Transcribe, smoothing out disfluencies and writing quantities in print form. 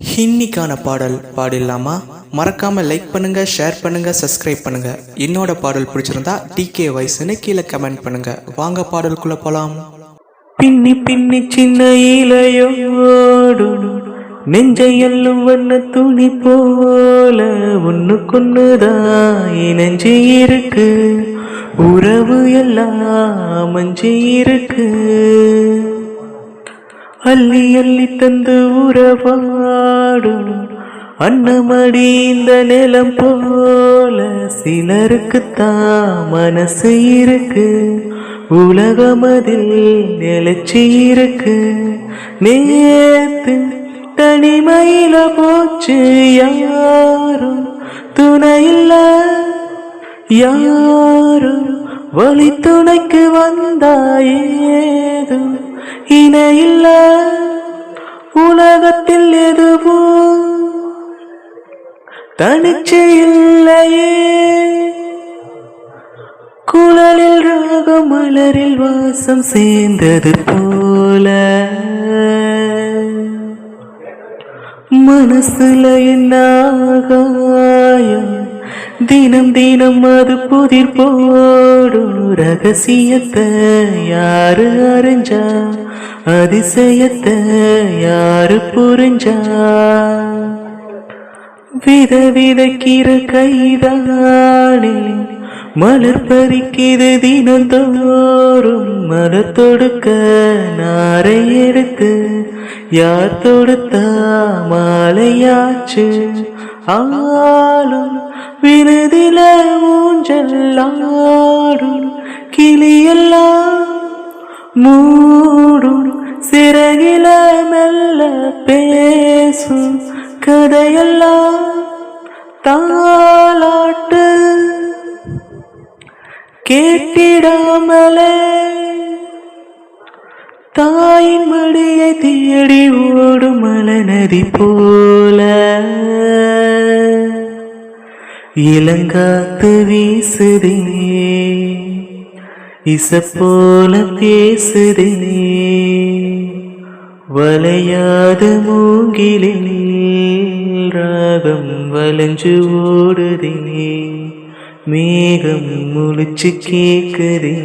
இன்னிக்கான பாடல் பாடிடலாமா? மறக்காம லைக் பண்ணுங்க, ஷேர் பண்ணுங்க, சப்ஸ்கிரைப் பண்ணுங்க. என்னோட பாடல் பிடிச்சிருந்தா டிகே வாய்ஸ்னு கீழே கமெண்ட் பண்ணுங்க. வாங்க பாடலுக்குள்ள போலாம். பின்னி பின்னி சின்ன இலையோடு நெஞ்சையல்லும் வண்ண துணி போல ஒண்ணுக்குன்னுதான் இணைஞ்சு இருக்கு, உறவு எல்லாம் மஞ்சி இருக்கு. அள்ளி அள்ளி தந்து உறவாடும் அன்னமடி இந்த நிலம் போல சிலருக்குத்தான் மனசு இருக்கு, உலகமதில் நிலைச்சி இருக்கு. நேத்து தனிமையில போச்சு, யாரும் துணையில்ல, யாரும் வழி துணைக்கு வந்தாயேதும் இணையில்ல. உலகத்தில் எதுவும் தனிச்சு இல்லையே, குழலில் ராகம் மலரில் வாசம் சேர்ந்தது போல மனசுல என்ன ஆகாயம், தினம் தினம் அது புதிர் போடும். ரகசியத்தை யாரு அறிஞ்சா, அதிசயத்தை யாரு புரிஞ்சா. வித விதைக்கிற கைதானே மலர் பறிக்கிது தினந்தோறும். மலர் தொடுக்க நாரை எடுத்து யார் தொடுத்தா மாலையாச்சு. ஆளும் விருதில ஊஞ்சல்லாடும், கிளியெல்லாம் மூடும் சிறகில மெல்ல பேசும். கதையெல்லாம் தாலாட்டு கேட்டிடாமலே தாயின் மடியை தேடி ஓடும் மலநதி போல. இளங்காத்து வீசுதே, இசப்போல பேசுதே, வளையாத மூங்கிலில் ராகம் வளைஞ்சு ஓடுதே, மேகம் முழிச்சு கேக்குதே.